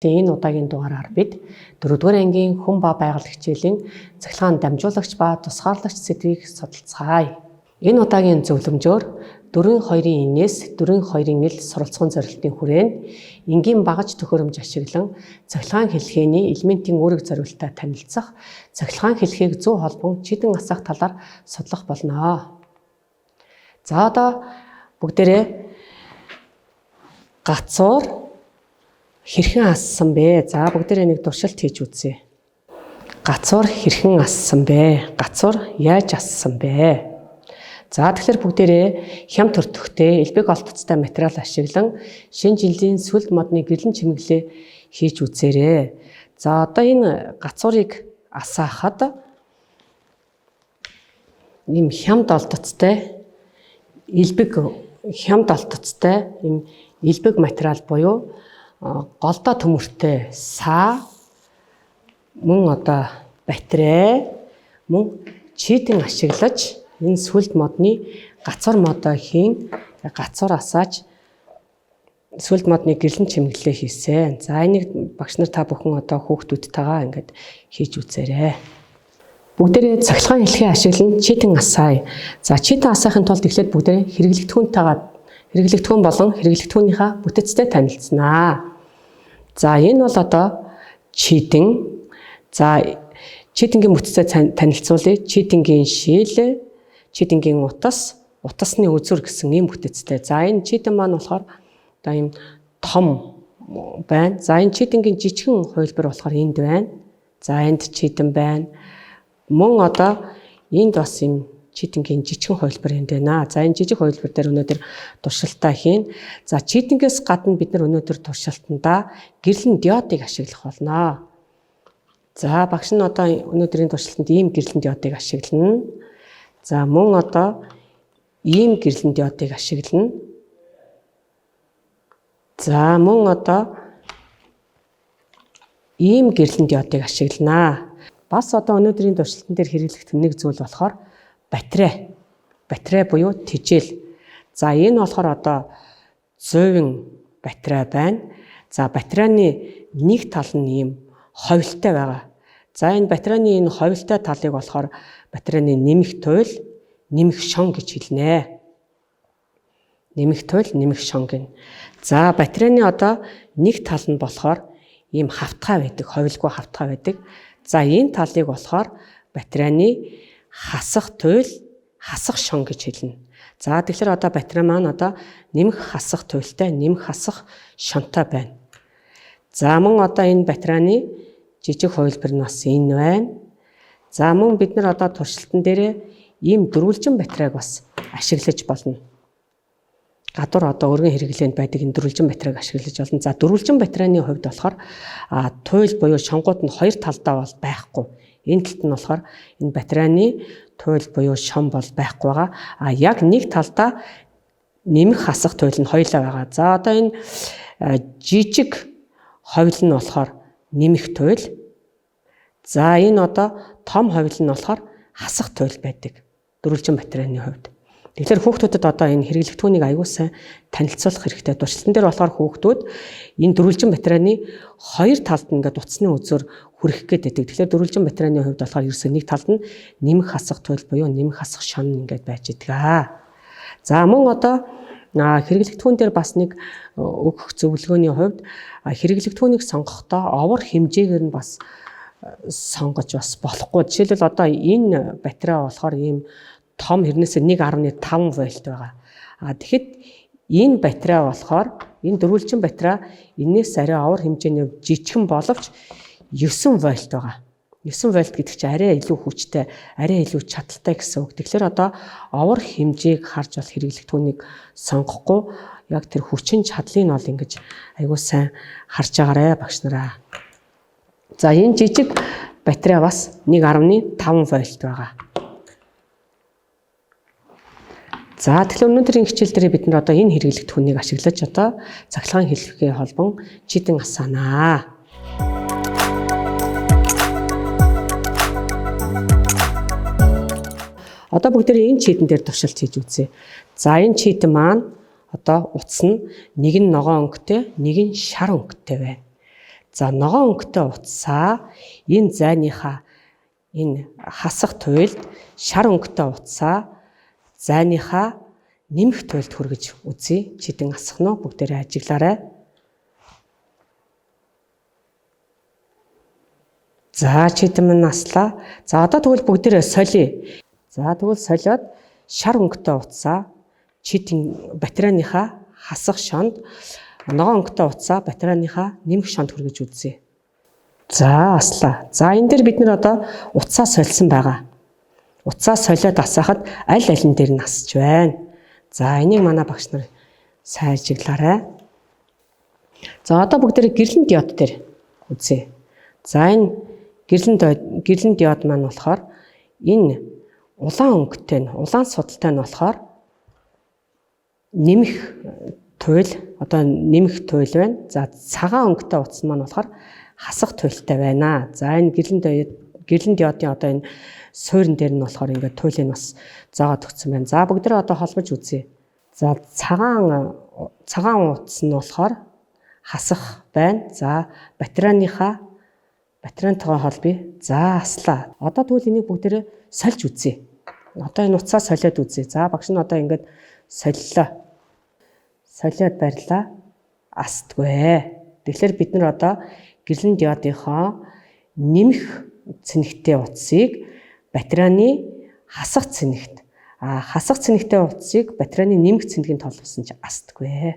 Энэ удаагийн дугаараар бид 4-р ангийн хүн ба байгальд хичээлийн цахилгаан дамжуулагч ба тусгаарлагч сэдвийг судалцгаая. Энэ удаагийн зөвлөмжөөр 4-2-ын инээс 4-2-ын ил суралцсан зорилтын хүрээнд энгийн багаж төхөөрөмж ашиглан цахилгаан хэлхээний элементийн үүрэг зориулалтаа танилцах, цахилгаан хэлхээг зөв холбон чидэн асах талаар судлах болно. За одоо бүгдээрээ гацуур хэрхэн ассан бэ? За бүгдээрээ нэг туршилт хийж үзье. Гацуур хэрхэн ассан бэ? Гацуур яаж ассан бэ? За тэгэхээр бүгдээрээ хямд төртөхтэй элбэг олдцтой материал ашиглан шинэ жилийн сүлд модны гэрлэн чимэглээ хийж үзээрэй. За одоо энэ гацуурыг асаахад ийм хямд олдцтой элбэг ийм элбэг материал буюу голдоо төмөртэй саа мөн одоо батарей мөн чидэн ашиглаж энэ сүлд модны гацуур модоо хийн гацуур асааж сүлд модны гэрлэн чимэглэлээ хийсэн. За энийг багш нар та бүхэн одоо хүүхдүүдтэйгээ ингээд хийж үзээрэй. Бүгдээрээ цахилгаан хэлхээ ашиглан чидэн асаая. За чидэн асаахын тулд эхлээд бүгдээрээ хэрэглэгдэхүүн болон хэрэглэгдэхүүнийхээ бүтэцтэй танилцсанаа. За энэ бол одоо чидэн. За чидэнгийн бүтэцтэй танилцуулъя. Чидэнгийн шил, чидэнгийн утасны үзүр гэсэн ийм бүтэцтэй. За энэ чидэн маань болохоор одоо ийм том байна. За энэ чидэнгийн жижигхэн хувилбар болохоор энд байна. За энд чидэн байна. Мөн одоо энд бас ийм чидэнгийн жижигхэн хувилбар энд байна. За энэ жижиг хувилбар дээр өнөөдөр туршилтаа хийн. За чидэнгээс гадна бид нар өнөөдөр туршилтандаа гэрлэн диодыг ашиглах болно. За багш нь одоо өнөөдрийн туршилтанд ийм гэрлэн диодыг ашиглана. За мөн одоо ийм гэрлэн диодыг ашиглана. За мөн одоо ийм гэрлэн диодыг ашиглана. Бас одоо өнөөдрийн туршилтан дээр хэрэглэх нэг зүйл болохоор батарей буюу тижэл. За энэ болохоор одоо 100-ын батарей байна. За батарейны нэг тал нь ийм ховлтой байгаа. За энэ батарейны энэ ховлтой талыг болохоор батарейны нэмэх туйл, нэмэх шон гэж хэлнэ. Нэмэх туйл, нэмэх шон гин. За батарейны одоо нэг тал нь болохоор ийм хавтгай байдаг, ховлгүй хавтгай байдаг. За энэ талыг болохоор батарейны хасах туйл, хасах шон гэж хэлнэ. За тэгэхээр одоо батарей маань одоо нэмэх хасах туйлтай, нэмэх хасах шонтой байна. За мөн одоо энэ батарейны жижиг хувилбар нь бас энэ байна. За мөн бид нар одоо туршилтан дээрээ ийм дөрвөлжин батарейг бас ашиглаж болно. Гадуур одоо өргөн хэрэглээнд байдаг энэ дөрвөлжин батарейг ашиглаж болно. За дөрвөлжин батарейны хувьд болохоор туйл буюу шонгууд нь хоёр талдаа бол байхгүй. Энэ талд нь болохоор энэ батарейны туйл буюу шон бол байхгүй байгаа. Яг нэг талдаа нэмэх хасах туйл нь хоёлаа байгаа. За одоо энэ жижиг ховл нь болохоор нэмэх туйл. За энэ одоо том ховл нь болохоор хасах туйл байдаг. Дөрвөлжин батарейны хувьд. Тэгэхээр хүүхдүүдэд одоо энэ хэрэглэгдэхүүнийг аягүй сайн танилцуулах хэрэгтэй. Туршилтан дээр болохоор хүүхдүүд энэ дөрвөлжин батарейны хоёр талд нь ингээд утасны үзүр хүрэх гээд байдаг. Тэгэхээр дөрвөлжин батарейны хувьд болохоор ерөөсөө нэг талд нь нэмэх хасах туйл буюу нэмэх хасах шон ингээд байж идэг. За мөн одоо хэрэглэгдэхүүн дээр бас нэг өгөх зөвлөгөөний хувьд хэрэглэгдэхүүнийг сонгохдоо овор хэмжээгээр нь бас сонгож бас болохгүй. Жишээлбэл одоо энэ батарей болохоор ийм том хэрнээсээ 1.5 вольт байгаа. Тэгэхэд энэ батарей болохоор энэ дөрвөлжин батарей энээс арай овор хэмжээний жижигхэн боловч 9 вольт байгаа. 9 вольт гэдэг чинь арай илүү хүчтэй, арай илүү чадaltaй гэсэн үг. Тэгэхээр одоо овор хэмжээг харж бол хэрэглэгдэхүүнийг сонгохгүй яг тэр хүчин чадлыг нь бол ингэж аягүй сайн харж байгаарэ багш нараа. За энэ жижиг батарей бас 1.5 вольт байгаа. За тэгэхээр өнөөдрийн хичээл дээр бид нар одоо энэ хэрэглэгдэхүүнийг ашиглаж одоо цахилгаан хэлхээ холбон чидэн асаанаа. Одоо бүгдээ энэ чидэн дээр туршилт хийж үзье. За энэ чидэн маань одоо утас нь нэг нь ногоон өнгөтэй, нэг нь шар өнгөтэй байна. За ногоон өнгөтэй утсаа энэ зайныхаа энэ хасах туйлд, шар өнгөтэй утсаа зайныхаа нэмэх туйлд хүргэж үзье. Чидэн асах нь бүгдээрээ ажиглаарай. За чидэн минь аслаа. За одоо тэгвэл бүгдээрээ солиё. За тэгвэл солиод шар өнгөтэй утсаа чидэн батарейныхаа хасах шонд, ногоон өнгөтэй утсаа батарейныхаа нэмэх шонд хүргэж үзье. За аслаа. За энэ дээр бид нэр одоо утсаа сольсон байгаа. Утсаа солиод асаахад аль алин дээр нь асч байна. За энийг манай багш нар сайн ажиглаарай. За одоо бүгдээрээ гэрлэн диод дээр үзье. За энэ гэрлэн диод маань болохоор энэ улаан өнгөтэй нь, улаан судалтай нь болохоор нэмэх туйл, одоо нэмэх туйл байна. За цагаан өнгөтэй утас маань болохоор хасах туйлтай байна. За энэ гэрлэн диодын одоо энэ суурин дээр нь болохоор ингээд туйлыг бас заагаад өгсөн байна. За бүгдээрээ одоо холбож үзье. За цагаан утас нь болохоор хасах байна. За батарейнтайгаа холбъё. За аслаа. Одоо тэгвэл энийг бүгдээрээ сольж үзье. Одоо энэ утсаа солиод үзье. За багш нь одоо ингээд солилоо. Солиод барьлаа. Астгүй. Тэгэхээр бид нар одоо гэрлэн диодынхоо нэмэх цэнэгтэй утсыг батарейны хасах цэнэгт, хасах цэнэгтэй утсыг батарейны нэмэх цэнэгийн толгосон ч астгүй.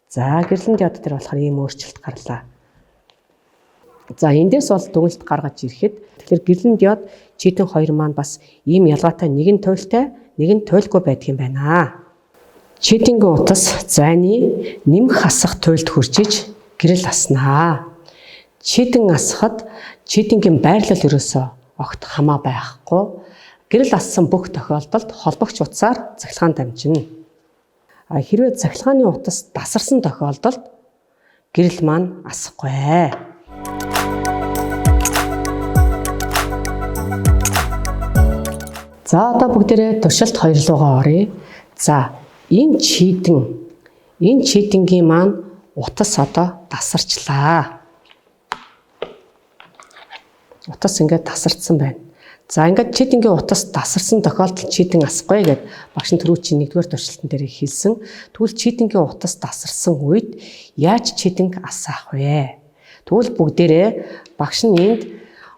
За гэрлэн диод дээр болохоор ийм өөрчлөлт гарлаа. За эндээс бол дүгнэлт гаргаж ирэхэд тэгэхээр гэрлэн диод чидэн хоёр маань бас ийм ялгаатай, нэг нь туйлтай, нэг нь туйлгүй байдгийн байна. Чидэнгийн утас зайны нэмэх хасах туйлд хүрчиж гэрэл аснаа. Чидэн асахад чидэнгийн байрлал ерөөсөө огт хамаа байхгүй. Гэрэл ассан бүх тохиолдолд холбогч утсаар цахилгаан дамжина. Хэрвээ цахилгааны утас дасарсан тохиолдолд гэрэл маань асахгүй. За одоо бүгдээрээ туршилт 2 руугаа оръё. За энэ чидэнгийн маань утас одоо тасарчлаа. Утас ингээд тасарсан байна. За ингээд чидэнгийн утас тасарсан тохиолдолд чидэн асахгүй гэд багш нь түрүү чинь 1-р туршилтан дээр хэлсэн. Тэгвэл чидэнгийн утас тасарсан үед яаж чидэнг асаах вэ? Тэгвэл бүгдээрээ багш нь энд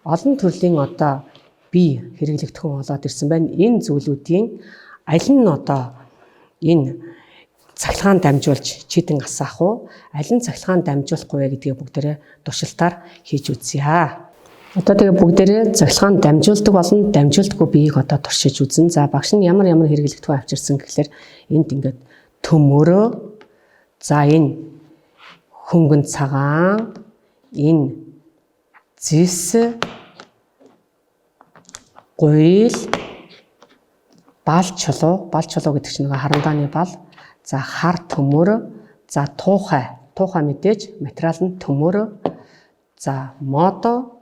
олон төрлийн одоо бие хэрэглэгдэхүүн болоод ирсэн байна. Энэ зүйлүүдийн аль нь одоо энэ цахилгаан дамжуулж чидэн асаах уу? Аль нь цахилгаан дамжуулахгүй вэ гэдгийг бүгдээрээ туршилтаар хийж үзье. Одоо тэгээ бүгдээрээ цахилгаан дамжуулдаг болон дамжуулдаггүй биеийг одоо туршиж үзэн. За багш нь ямар хэрэглэгдэхүүн авчирсан гэхэлэр энд ингээд төмөрөө, за энэ хөнгөн цагаан, энэ зис, гуйл, бал чулуу гэдэг чинь нэг харандааны бал, за хар төмөр, за туухай мэдээж материал нь төмөр, за модо,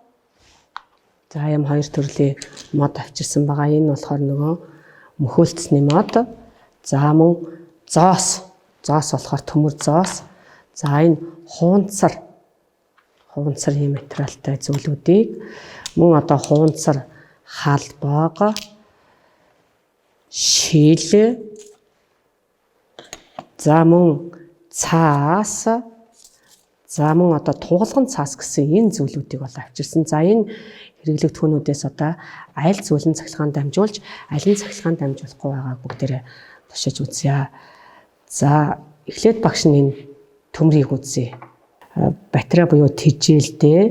за юм 2 төрлийн мод авчирсан байгаа. Энэ болохоор нөгөө мөхөөлтсний мод, за мөн зоос болохоор төмөр зоос, за энэ хуунцар ийм материалтай зүйлүүдийг мөн одоо хуунцар халбаг, шил, за мөн цаас, за мөн одоо тугалган цаас гэсэн энэ зүйлүүдийг бол авчирсан. За энэ хэрэглэгдэхүүнүүдээс одоо аль зүйл нь цахилгаан дамжуулж, аль нь цахилгаан дамжуулахгүй байгааг бүгдээрээ туршиж үзье. За эхлээд багш нь энэ төмрийг үзье. Батарей буюу тижээлдээ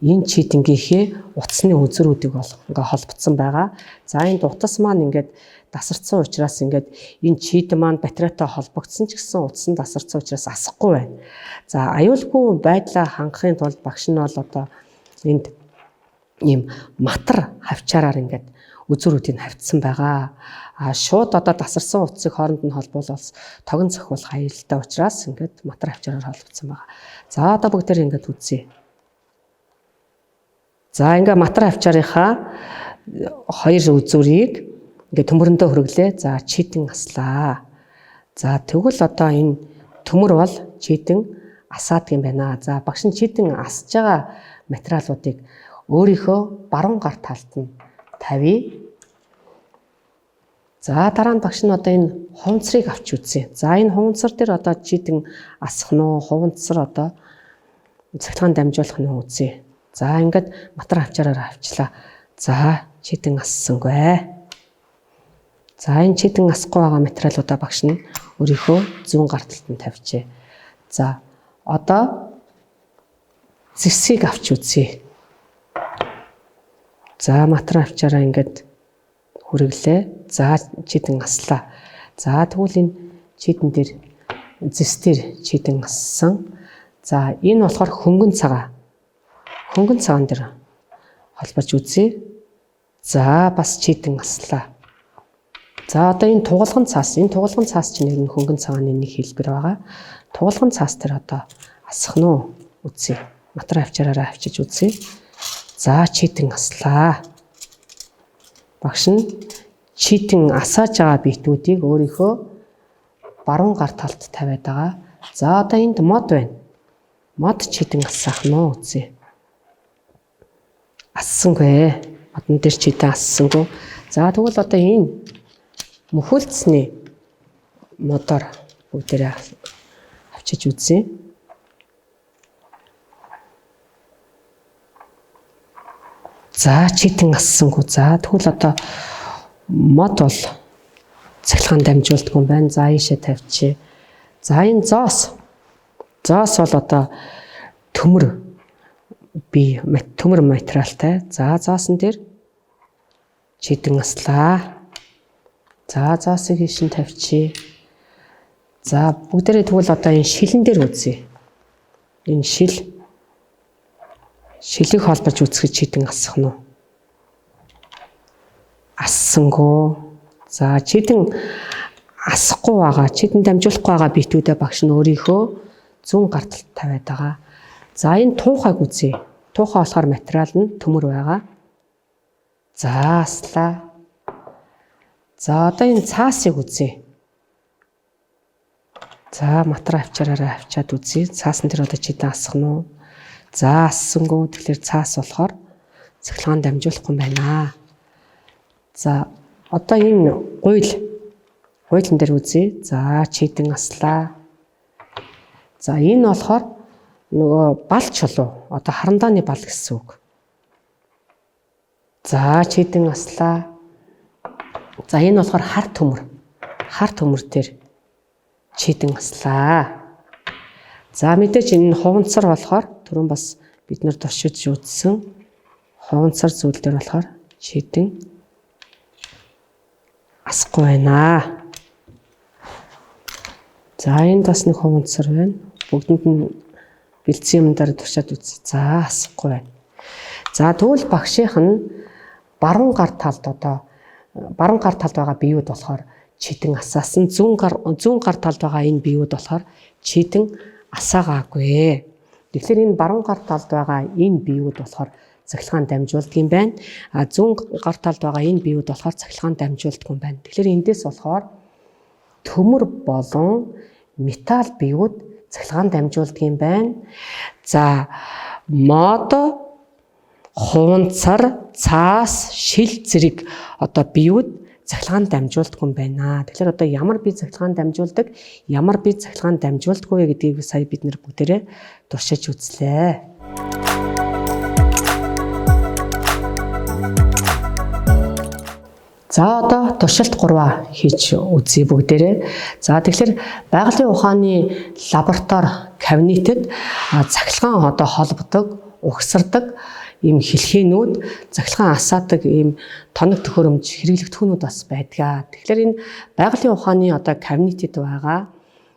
энэ чидэнгийнхээ утасны үзрүүдийг ингээ холбогдсон байгаа. За энд утас маань ингээд тасарсан учраас ингээд энэ чидэн маань батарейтай холбогдсон ч гэсэн утас нь тасарсан учраас асахгүй байна. За аюулгүй байдлаа хангахын тулд багш нь бол одоо энд ийм матар хавчаараар ингээд үзрүүдийг хавцсан байгаа. Шууд одоо тасарсан утсыг хооронд нь холбуулвал тогон цохиулах аюултай учраас ингээд матар хавчаараар холбогдсон байгаа. За одоо бүгдээр ингээд үзье. За ингээ матар хавчаарынхаа 2 үзүүрийг ингээ төмөрөндөө хөрглөө. За чидэн аслаа. За тэгвэл одоо энэ төмөр бол чидэн асаадаг юм байна. За багш нь читэн асж байгаа материалуудыг өөрийнхөө баруун гар талд нь тавья. За дараа нь багш нь одоо энэ хуванцрыг авч үзье. За энэ хуванцар дээр одоо читэн асах нь уу, хуванцар одоо цахилгаан дамжуулах нь үзье. За ингээд матар авчаараа авчлаа. За читэн ассангүй. За энэ читэн асахгүй байгаа материалуудаа багш нь өөрийнхөө зүүн гар талд нь тавьчээ. За одоо зэвсгийг авч үзье. За матар авчаараа ингээд хүргэлээ. За читэн аслаа. За тэгвэл энэ читэн дээр зэвс дээр читэн ассан. За энэ болохоор хөнгөн цагаан. Хөнгөн цагаан дээр холбож үзье. За бас читэн аслаа. За одоо энэ тугалган цаас чинь нэг хөнгөн цагааны нэг хэлбэр байгаа. Тугалган цаас дээр одоо асах нь уу үзье. Матар авчаараа авчиж үзье. За читэн аслаа. Багш нь читэн асааж байгаа битүүдийг өөрийнхөө баруун гар талд тавиад байгаа. За одоо энд мод байна. Мод читэн асах нь уу үзье. Ассангүй. Модон дээр читэн ассангүй. За тэгвэл одоо энэ мөхөлдсөний модоор бүгдээрээ авчиж үзье. За читэн ассангүй. За тэгвэл одоо мод бол цахилгаан дамжуулдаг юм байна. За ийшээ тавьчих. За энэ зоос бол одоо төмөр материалтай. За зоосон дээр читэн аслаа. За зоосыг ийшин тавьчих. За бүгдээрээ тэгвэл одоо энэ шилэн дээр үзье. Энэ шилийг холбож үзэхэд читэн асах нь уу? Ассангүй. За читэн асахгүй байгаа, читэн дамжуулахгүй байгаа битүүдээ багш нь өөрийнхөө зүүн гар талд тавиад байгаа. За энэ туухайг үзье. Туухай болохоор материал нь төмөр байгаа. За аслаа. За одоо энэ цаасыг үзье. За матар авчаараа авчаад үзье. Цаасан дээр одоо читэн асах нь уу? За ассангүй. Тэгэхээр цаас болохоор цахилгаан дамжуулахгүй юм байна. За одоо энэ гуйлан дээр үзье. За читэн аслаа. За энэ болохоор нөгөө бал чулуу. Одоо харандааны бал гэсэн үг. За читэн аслаа. За энэ болохоор хар төмөр. Хар төмөр дээр читэн аслаа. За мэдээч энэ хуванцар болохоор түрүүн бас бид нар туршиж үзсэн хуванцар зүйл дээр болохоор читэн асахгүй байна. За энэ бас нэг хуванцар байна. Бүгдэнд нь бэлдсэн юмдаар туршаад үзье. За асахгүй байна. За тэгвэл багшийнх нь баруун гар талд байгаа биеуд болохоор читэн асаасан. Зүүн гар талд байгаа энэ биеуд болохоор читэн асаагаагүй. Тэгэхээр энэ баруун гар талд байгаа энэ биеуд болохоор цахилгаан дамжуулдаг юм байна. А зүүн гар талд байгаа энэ биеуд болохоор цахилгаан дамжуулдаг юм байна. Тэгэхээр эндээс болохоор төмөр болон металл биеуд цахилгаан дамжуулдаг юм байна. За мод, хуванцар, цаас, шил зэрэг одоо биеуд цахилгаан дамжуулдаг юм байна. Тэгэхээр одоо ямар бие цахилгаан дамжуулдаг, ямар бие цахилгаан дамжуулдаггүй гэдгийг сая бид нэр бүгдээрээ туршиж үзлээ. За одоо туршилт 3 хийж үзье бүгдээрээ. За тэгэхээр байгалийн ухааны лаборатори кабинетэд цахилгаан одоо холбодог, угсардаг ийм хэлхээнүүд, цахилгаан асаадаг ийм тоног төхөөрөмж хэрэглэгдэхүүнүүд бас байдаг. Тэгэхээр энэ байгалийн ухааны одоо кабинетэд байгаа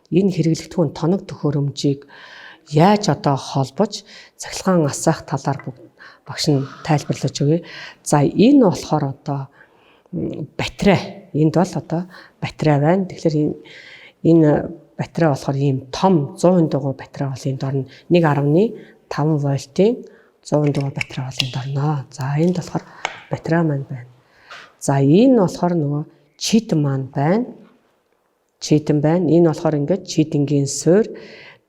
энэ хэрэглэгдэхүүн тоног төхөөрөмжийг яаж одоо холбож цахилгаан асаах талаар багш нь тайлбарлаж өгье. За энэ болохоор одоо батарей. Энд бол одоо батарей байна. Тэгэхээр энэ батарей болохоор ийм том 100 дугаар батарей бол энд орно. 1.5 вольтын 100 дугаар батарей бол энд орно. За энд болохоор батарей маань байна. За энэ болохоор нөгөө чит маань байна. Читэн байна. Энэ болохоор ингээд читэнгийн суурь.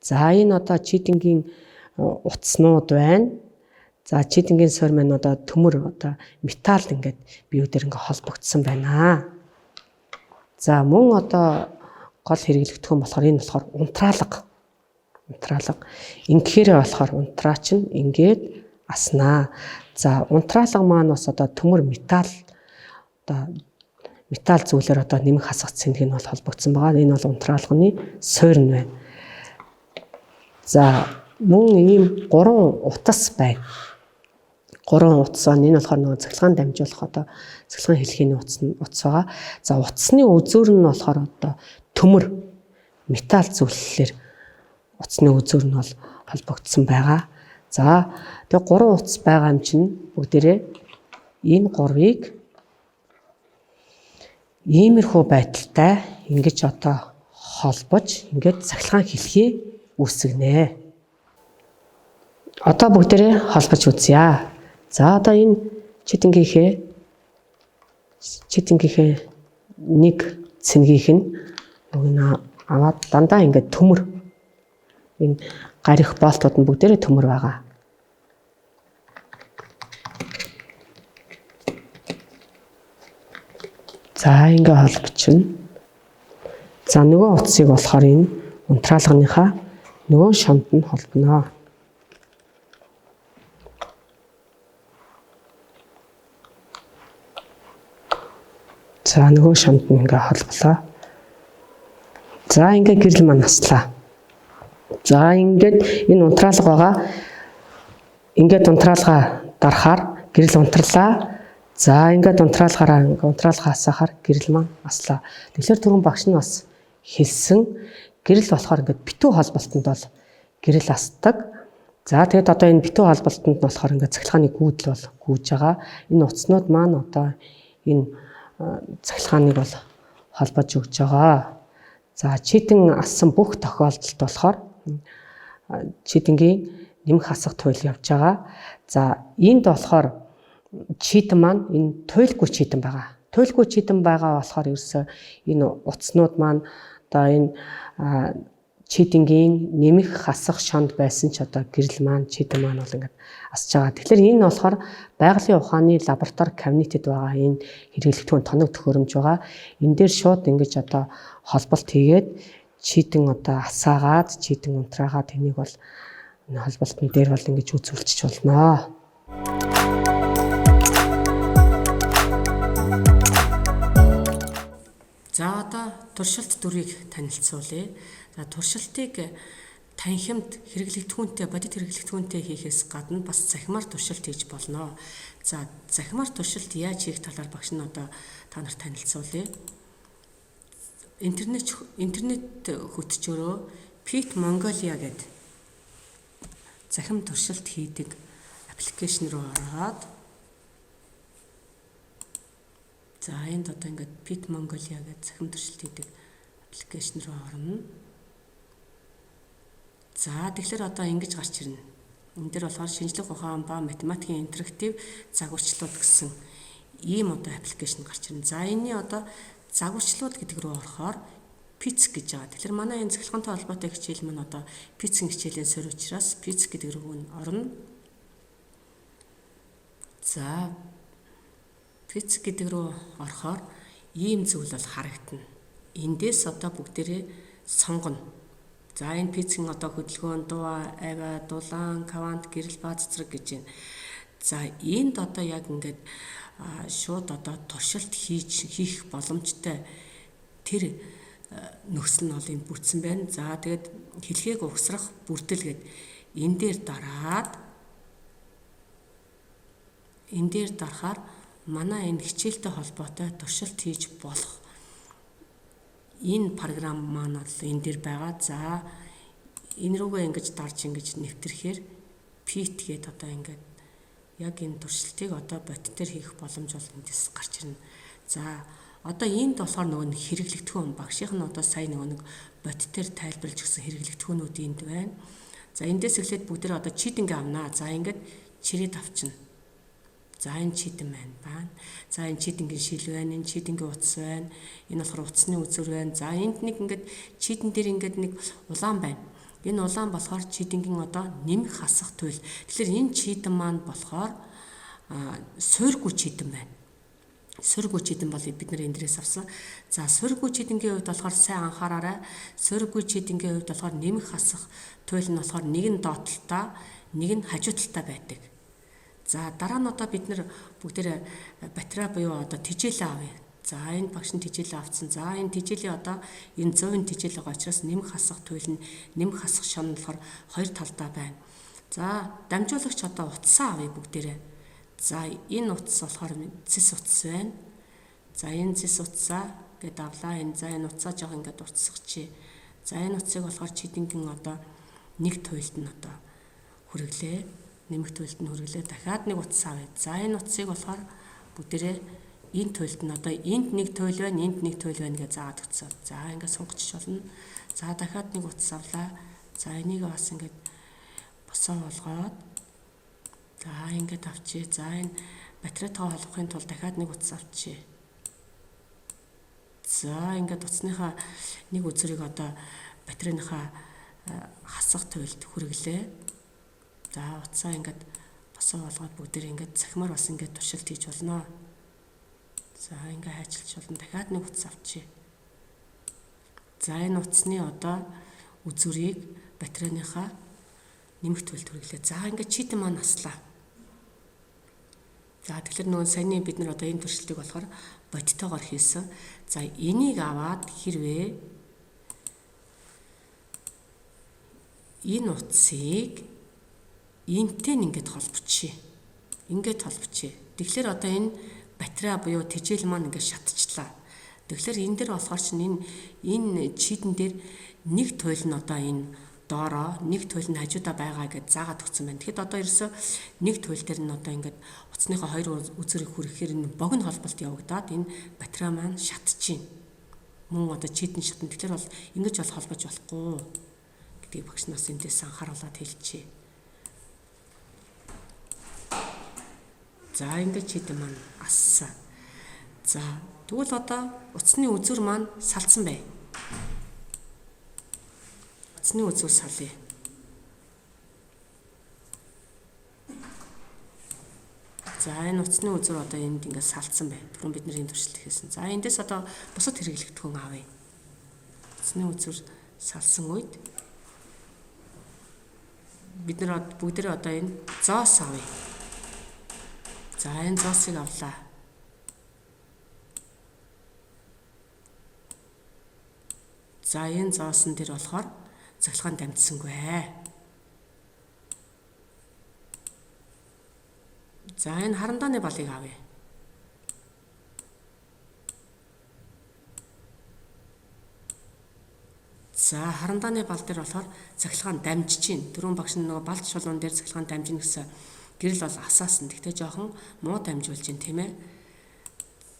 За энэ одоо читингийн утаснууд байна. За читингийн суур маань одоо төмөр одоо металл ингээд биеүдээр ингээд холбогдсон байна. За мөн одоо гол хэрэглэгдэхүүн болохоор энэ болохоор унтраалга. Ингэхээр болохоор унтраа чинь ингээд аснаа. За унтраалга маань бас одоо төмөр металл зүйлээр одоо нэмэх хасах цэнхэг нь бол холбогдсон байгаа. Энэ бол унтраалганы суурь нь байна. За мөн ийм 3 утас байна. 3 утас байна. Энэ болохоор нөгөө цахилгаан дамжуулах одоо цахилгаан хэлхийний утас байгаа. За утасны үзүүр нь болохоор одоо төмөр металл зүйллэлэр утасны үзүүр нь бол холбогдсон байгаа. За тэгээ 3 утас байгаа юм чинь бүгдээрээ энэ 3-ыг иймэрхүү байдалтай ингэж одоо холбож ингээд цахилгаан хэлхий үүсгэнэ. Одоо бүгдээрээ холбож үзье. За одоо энэ читингийнхээ нэг цэнхийг нь аваад дандаа ингээд төмөр энэ гарих болтууд нь бүгдээрээ төмөр байгаа. За ингээ холбочихно. За нөгөө утсыг болохоор энэ унтраалганыхаа нөгөө шамд нь холбоно. За нөгөө шамд нь ингээ холболоо. За ингээ гэрэл маань наслаа. За ингээд энэ унтраалга байгаа. Ингээд унтраалга дарахаар гэрэл унтрлаа. За ингээд унтраалга хасахаар гэрэл маань аслаа. Тэгэхээр түрүүн багш нь бас хэлсэн гэрэл болохоор ингээд битүү холболтонд бол гэрэл асдаг. За тэгэд одоо энэ битүү холболтонд нь болохоор ингээд цахилгааны гүйдэл бол гүйж байгаа. Энэ утаснууд маань одоо энэ цахилгааныг бол холбож өгж байгаа. За читэн ассан бүх тохиолдолд болохоор читэнгийн нэмэх хасах туйл явж байгаа. За энд болохоор читэн маань энэ туйлгүй читэн байгаа. Туйлгүй читэн байгаа болохоор ерөөсөө энэ утаснууд маань одоо энэ читэнгийн нэмэх хасах шонд байсан ч одоо гэрэл маань читэн маань бол ингээд асж байгаа. Тэгэхээр энэ болохоор байгалийн ухааны лаборатори кабинетэд байгаа энэ хэрэглэгдэхүүн тоног төхөөрөмж байгаа. Энэ дээр шууд ингэж одоо холболт хийгээд читэн одоо асаагаад читэн унтраагаад энийг бол энэ холболтын дээр бол ингэж үзүүлчих болно. За одоо туршилт дүрийг танилцуулъя. За туршилтыг танхимд хэрэглэгдэхүүнтэй бодит хэрэглэгдэхүүнтэй хийхээс гадна бас захимаар туршилт хийж болно. За захимаар туршилт яаж хийх талаар багш нь одоо та нарт танилцуулъя. Интернет хөтчөөрөө Pit Mongolia гэдэг захим туршилт хийдэг аппликейшн руу ороод за энд одоо ингээд Pit Mongolia гэдэг захим туршилт хийдэг аппликейшн руу орно. За тэгэхээр одоо ингэж гарч ирнэ. Энэ дээр болохоор шинжлэх ухаан ба математикийн интерактив загварчлууд гэсэн ийм одоо аппликейшн гарч ирнэ. За энэний одоо загварчлууд гэдэг рүү орохоор PITS гэж байгаа. Тэгэхээр манай энэ цахилгаантай холбоотой хичээл маань одоо PITS-ийн хичээлийн суурь учраас PITS гэдэг рүү орно. За PITS гэдэг рүү орохоор ийм зүйл бол харагдана. Эндээс одоо бүгдээрээ сонгоно. За энэ PITS-ийн одоо хөдөлгөөн дуу, авиа, дулаан, квант, гэрэл, бааз зэрэг гэж байна. За энд одоо яг ингээд шууд одоо туршилт хийх боломжтой тэр нөхцөл нь бол энд бүрдсэн байна. За тэгээд хэлхийг угсрах бүрдэл гээд энэ дээр дарахаар манай энэ хичээлтэй холбоотой туршилт хийж болох энэ програм маань бол энэ дээр байгаа. За энэ рүүгээ ингэж дарж ингэж нэвтрэхээр PIT гээд одоо ингээд яг энэ туршилтыг одоо бодит дээр хийх боломж бол эндээс гарч ирнэ. За одоо энд болохоор нөгөө хэрэглэгдэхүүн багшийнх нь одоо сая нэг бодит дээр тайлбарлаж өгсөн хэрэглэгдэхүүнүүд энд байна. За эндээс эхлээд бүгдээ одоо читинг авнаа. За ингээд чирээд авчна. За энэ читэн байна. За энэ читингийн шил байна, энэ читингийн утас байна. Энэ болохоор утасны үзүүр байна. За энд нэг ингээд читэн дээр ингээд нэг улаан байна. Энэ улаан болохоор чийдингийн одоо нэмэх хасах туйл. Тэгэхээр энэ чийдэн маань болохоор суурьгүй чийдэн байна. Суурьгүй чийдэн бол бид нар эндээс авсан. За суурьгүй чийдэнгийн хувьд болохоор сайн анхаараарай. Суурьгүй чийдэнгийн хувьд болохоор нэмэх хасах туйл нь болохоор нэг нь доотлолтой, нэг нь хажуу талтай байдаг. За дараа нь одоо бид нар бүгдээ батарей буюу одоо тижээлээ авъя. За энэ багш нь тижээлээ авцсан. За энэ тижээлийн одоо энэ 100-ын тижээл байгаа учраас нэмэх хасах туйл нь нэмэх хасах шон нь болохоор хоёр талдаа байна. За дамжуулагч одоо утсаа авъя бүгдээрээ. За энэ утас болохоор цэс утас байна. За энэ цэс утсаа гээд авлаа. За энэ утсаа жоо ингээд уртсгачих. За энэ утсыг болохоор чийдэнгийн одоо нэг туйлд нь одоо хүргэлээ. Нэмэх туйлд нь хүргэлээ. Дахиад нэг утас авъя. За энэ утсыг болохоор бүгдээрээ энэ туйлд нь одоо энд нэг туйл байна, энд нэг туйл байна гэж заагаад өгсөн. За ингээд сунгачч болно. За дахиад нэг утас авлаа. За энийг бас ингээд босоо болгоод за ингээд авчи. За энэ батарейтай холбохын тулд дахиад нэг утас авчи. За ингээд утасныхаа нэг үзрийг одоо батарейныхаа хасах туйлд хүргэлээ. За утсаа ингээд босоо болгоод бүгдээр ингээд цахимаар бас ингээд туршилт хийж болно. За ингээ хайчилж болно. Дахиад нэг утас авчи. За энэ утасны одоо үзүрийг батарейныхаа нэмэх туйлд хүргэлээ. За ингээ чийдэн маань наслаа. За тэгэхээр нөгөө саяны бид нар одоо энэ туршилтыг болохоор бодтойгоор хийсэн. За энийг аваад хэрвээ энэ утсыг энтэй ингээд холбочих. Ингээд холбочих. Тэгэхээр одоо энэ батарей буюу тижээл маань ингээд шатчихлаа. Тэгэхээр энэ дээр болохоор чинь энэ чийдэн дээр нэг туйл нь одоо энэ доороо нэг туйл нь хажуудаа байгаа гэж заагаад өгсөн байна. Тэгэхэд одоо ерөөсөө нэг туйл дээр нь одоо ингээд утасныхаа хоёр үзүүрийг хүрэхээр энэ богино холболт явагдаад энэ батарей маань шатчихин. Мөн одоо чийдэн шатна. Тэгэхээр бол ингэж бол холбож болохгүй гэдгийг багш нас эндээс анхааруулад хэлчихье. За ингээд чийдэн маань ассан. За тэгвэл одоо утасны үзүүр маань салцсан бай. Утасны үзүүр салъя. За энэ утасны үзүүр одоо энд ингээд салцсан бай. Түрүүн бид нэр энэ туршилт хийсэн. За эндээс одоо бусад хэрэглэгдэхүүн авъя. Утасны үзүүр салсан үед бид нар бүгдээрээ одоо энэ зоос авъя. За энэ зоосыг авлаа. За энэ зоосон дээр болохоор цахилгаан дамжсангүй. За энэ харандааны балыг авъя. За харандааны бал дээр болохоор цахилгаан дамжиж чинь. Түрүүн багш нөгөө балч шулуун дээр цахилгаан дамжина гэсэн гэрэл бол асаасан. Тэгтээ жоохон муу дамжуулж байна тийм ээ.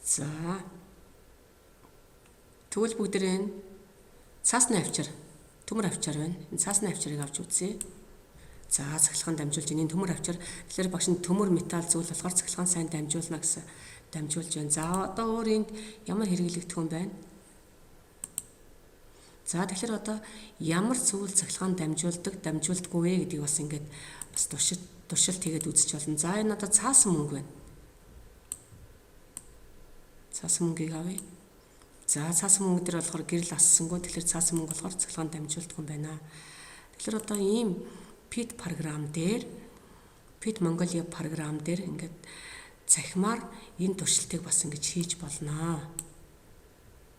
За. Тэгвэл бүгдээ энэ цаасны авчир, төмөр авчир байна. Энэ цаасны авчирыг авч үзье. За цахилгаан дамжуулж энэ төмөр авчир. Тэгэхээр багш нь төмөр металл зүйл болохоор цахилгаан сайн дамжуулна гэсэн дамжуулж байна. За одоо өөр энд ямар хэрэглэгдэхүүн байна? За тэгэхээр одоо ямар зүйл цахилгаан дамжуулдаггүй вэ гэдгийг бас ингээд бас туршилт хийгээд үзэж болно. За энэ одоо цаасан мөнгө байна. Цаасан мөнгийг авъя. За цаасан мөнгө дээр болохоор гэрэл ассангүй. Тэгэхээр цаасан мөнгө болохоор цахилгаан дамжуулдаггүй юм байна. Тэгэхээр одоо ийм PIT програм дээр PIT Mongolia програм дээр ингээд цахимаар энэ туршилтыг бас ингэж хийж болно.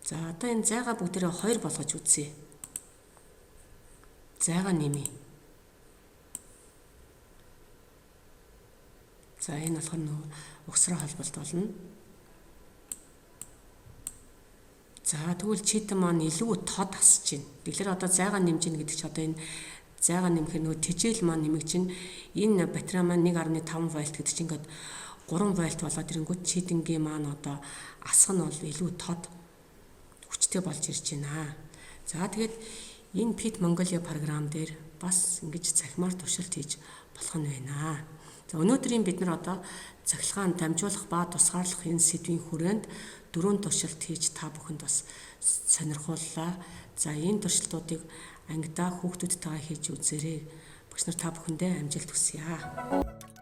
За одоо энэ зайгаа бүгдээрээ 2 болгож үзье. Зайгаа нэмье. За энэ болохоор нөгөө угсраа холболт болно. За тэгвэл чийдэн маань илүү тод асж байна. Тэгэхээр одоо зайгаа нэмж гин гэдэг чи одоо энэ зайгаа нэмэхээр нөгөө тижээл маань нэмэгч чинь энэ батарей маань 1.5 вольт гэдэг чинь ингээд 3 вольт болоод ирэнгүүт чийдэнгийн маань одоо асах нь бол илүү тод хүчтэй болж ирж байна. За тэгээд энэ PIT Mongolia програм дээр бас ингэж цахимаар туршилт хийж болох нь байна. За өнөөдрийн бид нар одоо цахилгаан дамжуулах ба тусгаарлах энэ сэдвийн хүрээнд 4 туршилт хийж та бүхэнд бас сонирхууллаа. За энэ туршилтуудыг ангидаа хүүхдүүдтэйгээ хийж үзээрэй. Багш нар та бүхэндээ амжилт хүсье.